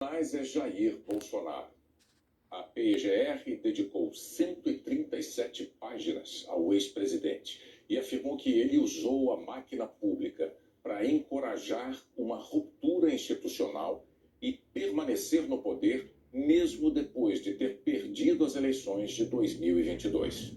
Mas é Jair Bolsonaro. A PGR dedicou 137 páginas ao ex-presidente e afirmou que ele usou a máquina pública para encorajar uma ruptura institucional e permanecer no poder mesmo depois de ter perdido as eleições de 2022.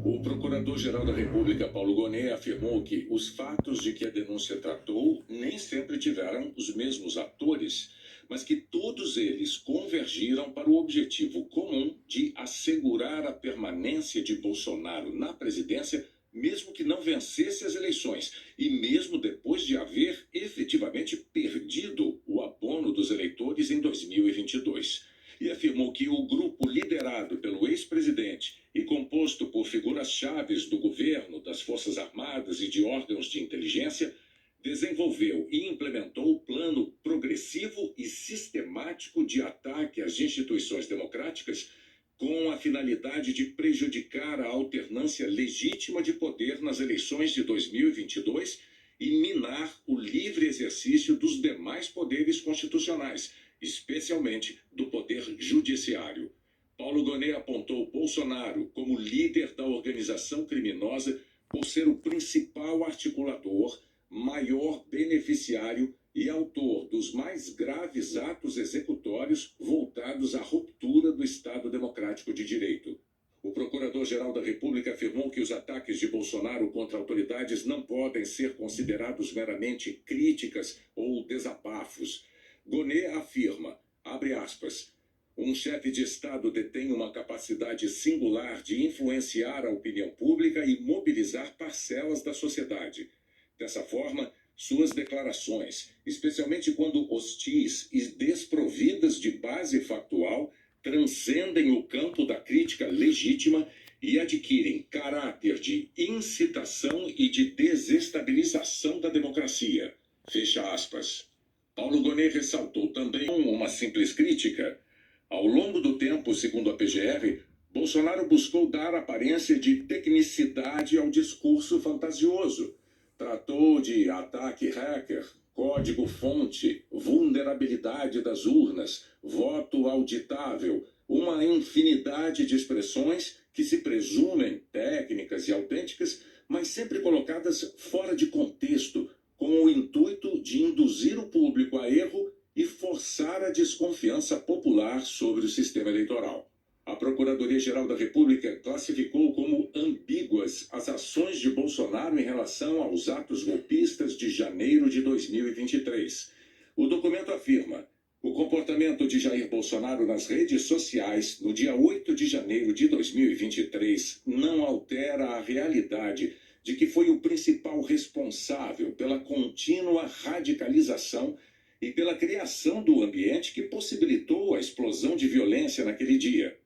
O Procurador-Geral da República, Paulo Gonet, afirmou que os fatos de que a denúncia tratou nem sempre tiveram os mesmos atores, mas que todos eles convergiram para o objetivo comum de assegurar a permanência de Bolsonaro na presidência, mesmo que não vencesse as eleições e mesmo depois de haver efetivamente perdido o abono dos eleitores em 2022. E afirmou que o grupo liderado pelo ex-presidente e composto por figuras-chave do governo, das Forças Armadas e de órgãos de inteligência desenvolveu e implementou o plano progressivo e sistemático de ataque às instituições democráticas com a finalidade de prejudicar a alternância legítima de poder nas eleições de 2022 e minar o livre exercício dos demais poderes constitucionais, especialmente do poder judiciário. Paulo Gonet apontou Bolsonaro como líder da organização criminosa por ser o principal articulador, maior beneficiário e autor dos mais graves atos executórios voltados à ruptura do Estado Democrático de Direito. O Procurador-Geral da República afirmou que os ataques de Bolsonaro contra autoridades não podem ser considerados meramente críticas ou desabafos. Gonet afirma, abre aspas, um chefe de Estado detém uma capacidade singular de influenciar a opinião pública e mobilizar parcelas da sociedade. Dessa forma, suas declarações, especialmente quando hostis e desprovidas de base factual, transcendem o campo da crítica legítima e adquirem caráter de incitação e de desestabilização da democracia. Fecha aspas. Paulo Gonet ressaltou também uma simples crítica. Ao longo do tempo, segundo a PGR, Bolsonaro buscou dar aparência de tecnicidade ao discurso fantasioso. Tratou de ataque hacker, código-fonte, vulnerabilidade das urnas, voto auditável, uma infinidade de expressões que se presumem técnicas e autênticas, mas sempre colocadas fora de contexto, com o intuito de induzir o público a erro e forçar a desconfiança popular sobre o sistema eleitoral. A Procuradoria-Geral da República classificou como ambíguas as ações de Bolsonaro em relação aos atos golpistas de janeiro de 2023. O documento afirma: o comportamento de Jair Bolsonaro nas redes sociais no dia 8 de janeiro de 2023 não altera a realidade de que foi o principal responsável pela contínua radicalização e pela criação do ambiente que possibilitou a explosão de violência naquele dia.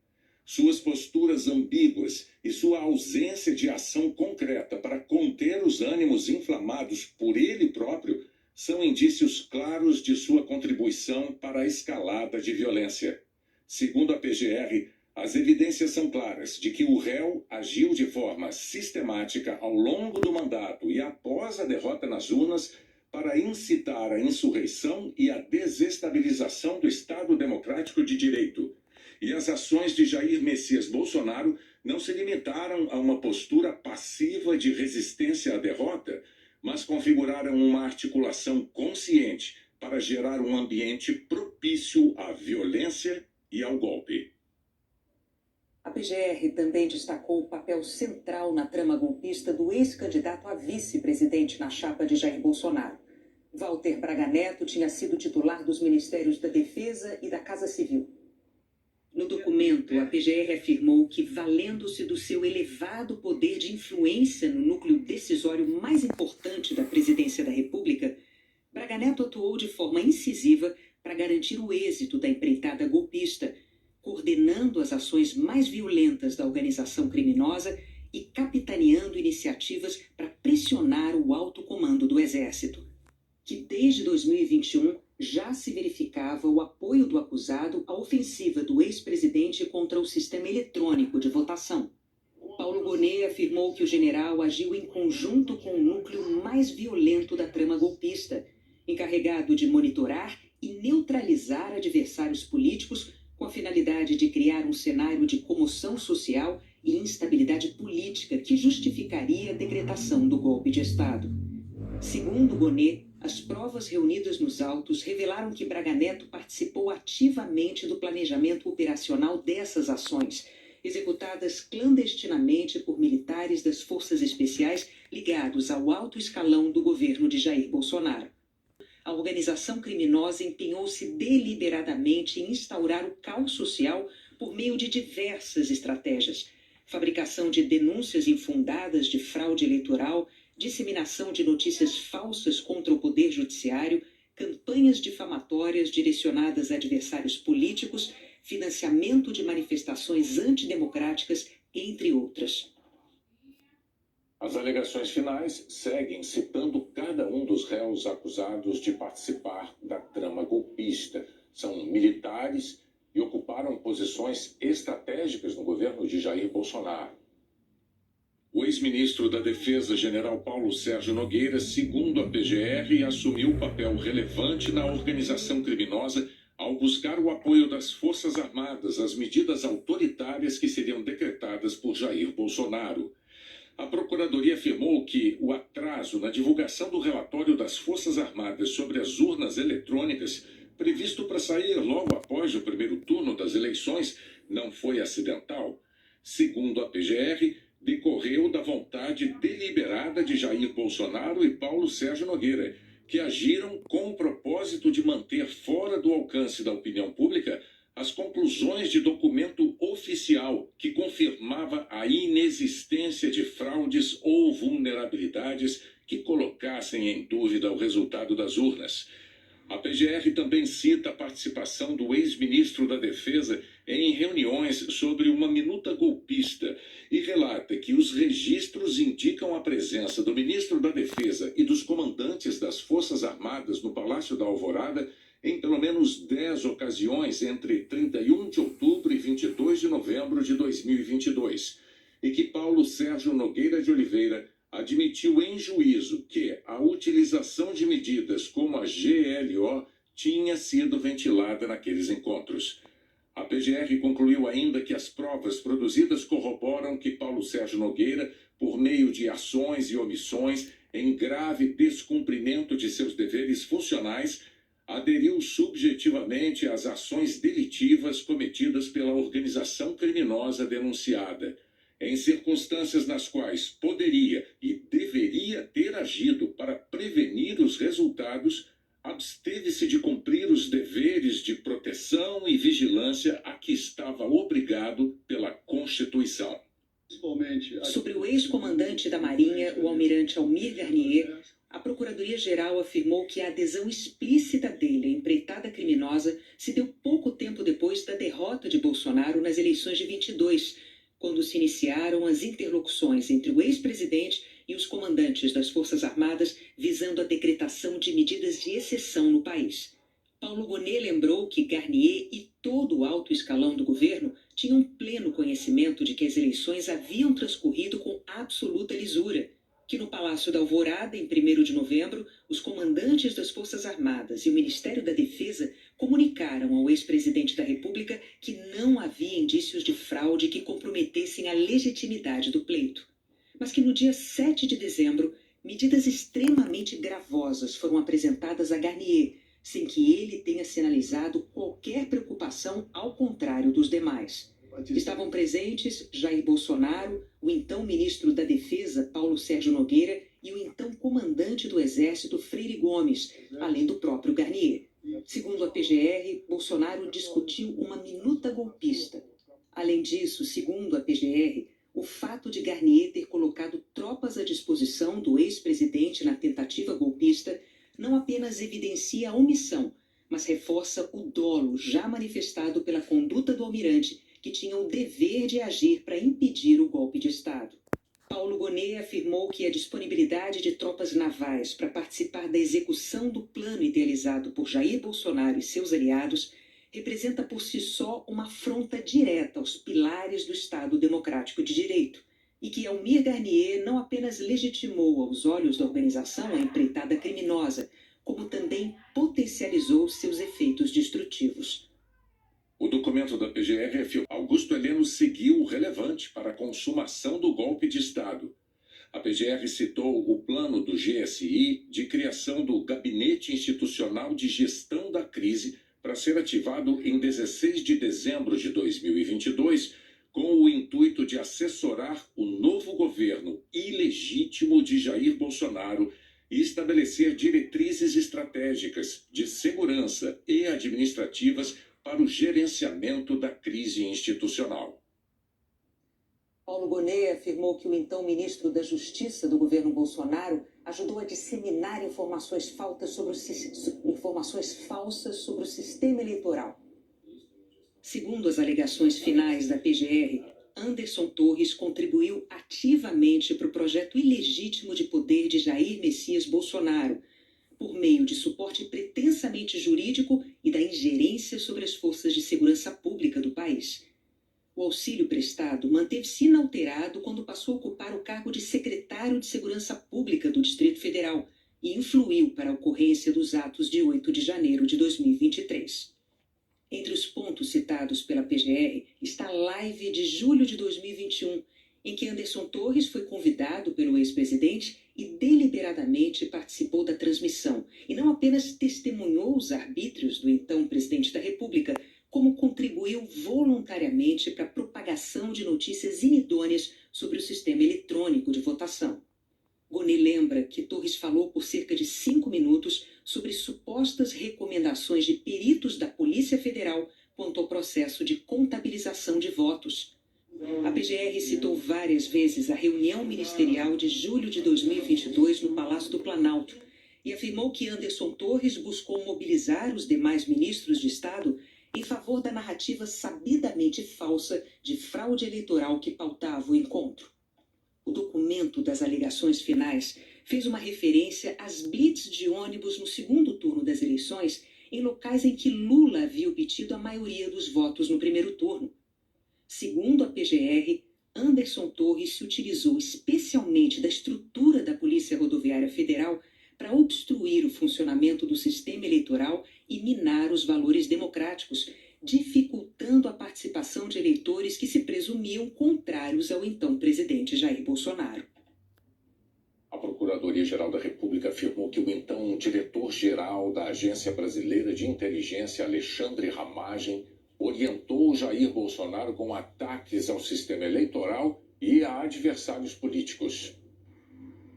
Suas posturas ambíguas e sua ausência de ação concreta para conter os ânimos inflamados por ele próprio são indícios claros de sua contribuição para a escalada de violência. Segundo a PGR, as evidências são claras de que o réu agiu de forma sistemática ao longo do mandato e após a derrota nas urnas para incitar a insurreição e a desestabilização do Estado Democrático de Direito. E as ações de Jair Messias Bolsonaro não se limitaram a uma postura passiva de resistência à derrota, mas configuraram uma articulação consciente para gerar um ambiente propício à violência e ao golpe. A PGR também destacou o papel central na trama golpista do ex-candidato a vice-presidente na chapa de Jair Bolsonaro. Walter Braga Neto tinha sido titular dos Ministérios da Defesa e da Casa Civil. No documento, a PGR afirmou que, valendo-se do seu elevado poder de influência no núcleo decisório mais importante da presidência da República, Braga Neto atuou de forma incisiva para garantir o êxito da empreitada golpista, coordenando as ações mais violentas da organização criminosa e capitaneando iniciativas para pressionar o alto comando do Exército, que desde 2021 já se verificava o apoio do acusado à ofensiva do ex-presidente contra o sistema eletrônico de votação. Paulo Gonet afirmou que o general agiu em conjunto com o núcleo mais violento da trama golpista, encarregado de monitorar e neutralizar adversários políticos com a finalidade de criar um cenário de comoção social e instabilidade política que justificaria a decretação do golpe de Estado. Segundo Gonê, as provas reunidas nos autos revelaram que Braga Neto participou ativamente do planejamento operacional dessas ações, executadas clandestinamente por militares das Forças Especiais ligados ao alto escalão do governo de Jair Bolsonaro. A organização criminosa empenhou-se deliberadamente em instaurar o caos social por meio de diversas estratégias: fabricação de denúncias infundadas de fraude eleitoral, disseminação de notícias falsas contra o Poder Judiciário, campanhas difamatórias direcionadas a adversários políticos, financiamento de manifestações antidemocráticas, entre outras. As alegações finais seguem citando cada um dos réus acusados de participar da trama golpista. São militares e ocuparam posições estratégicas no governo de Jair Bolsonaro. O ex-ministro da Defesa, general Paulo Sérgio Nogueira, segundo a PGR, assumiu papel relevante na organização criminosa ao buscar o apoio das Forças Armadas às medidas autoritárias que seriam decretadas por Jair Bolsonaro. A Procuradoria afirmou que o atraso na divulgação do relatório das Forças Armadas sobre as urnas eletrônicas, previsto para sair logo após o primeiro turno das eleições, não foi acidental. Segundo a PGR, decorreu da vontade deliberada de Jair Bolsonaro e Paulo Sérgio Nogueira, que agiram com o propósito de manter fora do alcance da opinião pública as conclusões de documento oficial que confirmava a inexistência de fraudes ou vulnerabilidades que colocassem em dúvida o resultado das urnas. A PGR também cita a participação do ex-ministro da Defesa em reuniões sobre uma minuta golpista e relata que os registros indicam a presença do ministro da Defesa e dos comandantes das Forças Armadas no Palácio da Alvorada em pelo menos 10 ocasiões entre 31 de outubro e 22 de novembro de 2022, e que Paulo Sérgio Nogueira de Oliveira admitiu em juízo que a utilização de medidas como a GLO tinha sido ventilada naqueles encontros. A PGR concluiu ainda que as provas produzidas corroboram que Paulo Sérgio Nogueira, por meio de ações e omissões, em grave descumprimento de seus deveres funcionais, aderiu subjetivamente às ações delitivas cometidas pela organização criminosa denunciada, em circunstâncias nas quais poderia e deveria ter agido para prevenir os resultados, absteve-se de cumprir os deveres de proteção e vigilância a que estava obrigado pela Constituição. Sobre o ex-comandante da Marinha, o almirante Almir Garnier, a Procuradoria-Geral afirmou que a adesão explícita dele à empreitada criminosa se deu pouco tempo depois da derrota de Bolsonaro nas eleições de 22, quando se iniciaram as interlocuções entre o ex-presidente e os comandantes das Forças Armadas visando a decretação de medidas de exceção no país. Paulo Gonê lembrou que Garnier e todo o alto escalão do governo tinham pleno conhecimento de que as eleições haviam transcorrido com absoluta lisura, que no Palácio da Alvorada, em 1º de novembro, os comandantes das Forças Armadas e o Ministério da Defesa comunicaram ao ex-presidente da República que não havia indícios de fraude que comprometessem a legitimidade do pleito, mas que no dia 7 de dezembro, medidas extremamente gravosas foram apresentadas a Garnier, sem que ele tenha sinalizado qualquer preocupação ao contrário dos demais. Estavam presentes Jair Bolsonaro, o então ministro da Defesa, Paulo Sérgio Nogueira, e o então comandante do Exército, Freire Gomes, além do próprio Garnier. Segundo a PGR, Bolsonaro discutiu uma minuta golpista. Além disso, segundo a PGR, o fato de Garnier ter colocado tropas à disposição do ex-presidente na tentativa golpista não apenas evidencia a omissão, mas reforça o dolo já manifestado pela conduta do almirante, que tinha o dever de agir para impedir o golpe de Estado. Paulo Gonê afirmou que a disponibilidade de tropas navais para participar da execução do plano idealizado por Jair Bolsonaro e seus aliados representa por si só uma afronta direta aos pilares do Estado Democrático de Direito, e que Almir Garnier não apenas legitimou aos olhos da organização a empreitada criminosa, como também potencializou seus efeitos destrutivos. O documento da PGR afirma que Augusto Heleno seguiu o relevante para a consumação do golpe de Estado. A PGR citou o plano do GSI de criação do Gabinete Institucional de Gestão da Crise para ser ativado em 16 de dezembro de 2022, com o intuito de assessorar o novo governo ilegítimo de Jair Bolsonaro e estabelecer diretrizes estratégicas de segurança e administrativas para o gerenciamento da crise institucional. Paulo Gonet afirmou que o então ministro da Justiça do governo Bolsonaro ajudou a disseminar informações falsas sobre o sistema eleitoral. Segundo as alegações finais da PGR, Anderson Torres contribuiu ativamente para o projeto ilegítimo de poder de Jair Messias Bolsonaro, por meio de suporte pretensamente jurídico e da ingerência sobre as forças de segurança pública do país. O auxílio prestado manteve-se inalterado quando passou a ocupar o cargo de secretário de Segurança Pública do Distrito Federal e influiu para a ocorrência dos atos de 8 de janeiro de 2023. Entre os pontos citados pela PGR está a live de julho de 2021, em que Anderson Torres foi convidado pelo ex-presidente e deliberadamente participou da transmissão, e não apenas testemunhou os arbítrios do então presidente da República, como contribuiu voluntariamente para a propagação de notícias inidôneas sobre o sistema eletrônico de votação. Gonet lembra que Torres falou por cerca de 5 minutos sobre supostas recomendações de peritos da Polícia Federal quanto ao processo de contabilização de votos. A PGR citou várias vezes a reunião ministerial de julho de 2022 no Palácio do Planalto e afirmou que Anderson Torres buscou mobilizar os demais ministros de Estado em favor da narrativa sabidamente falsa de fraude eleitoral que pautava o encontro. O documento das alegações finais fez uma referência às blitz de ônibus no segundo turno das eleições em locais em que Lula havia obtido a maioria dos votos no primeiro turno. Segundo a PGR, Anderson Torres se utilizou especialmente da estrutura da Polícia Rodoviária Federal para obstruir o funcionamento do sistema eleitoral e minar os valores democráticos, dificultando a participação de eleitores que se presumiam contrários ao então presidente Jair Bolsonaro. A Procuradoria-Geral da República afirmou que o então diretor-geral da Agência Brasileira de Inteligência, Alexandre Ramagem, orientou Jair Bolsonaro com ataques ao sistema eleitoral e a adversários políticos.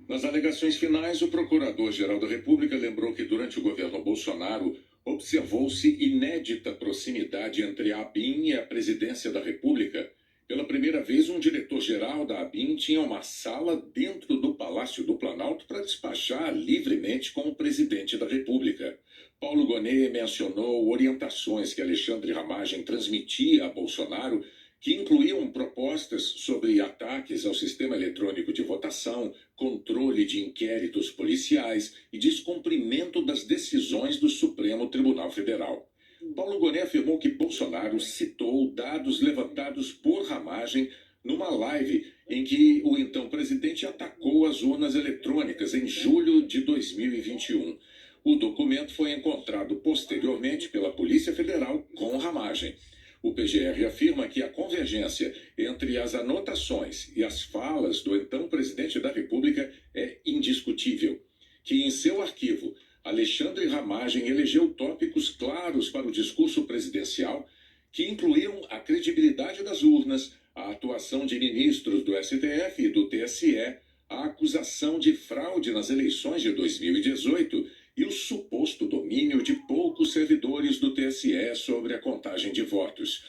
Nas alegações finais, o Procurador-Geral da República lembrou que durante o governo Bolsonaro observou-se inédita proximidade entre a ABIN e a Presidência da República. Pela primeira vez, um diretor-geral da ABIN tinha uma sala dentro do Palácio do Planalto para despachar livremente com o presidente da República. Paulo Gonet mencionou orientações que Alexandre Ramagem transmitia a Bolsonaro, que incluíam propostas sobre ataques ao sistema eletrônico de votação, controle de inquéritos policiais e descumprimento das decisões do Supremo Tribunal Federal. Paulo Gonet afirmou que Bolsonaro citou dados levantados por Ramagem numa live em que o então presidente atacou as urnas eletrônicas em julho de 2021. O documento foi encontrado posteriormente pela Polícia Federal com Ramagem. O PGR afirma que a convergência entre as anotações e as falas do então presidente da República é indiscutível, que em seu arquivo Alexandre Ramagem elegeu tópicos claros para o discurso presidencial que incluíam a credibilidade das urnas, a atuação de ministros do STF e do TSE, a acusação de fraude nas eleições de 2018 e o suposto domínio de poucos servidores do TSE sobre a contagem de votos.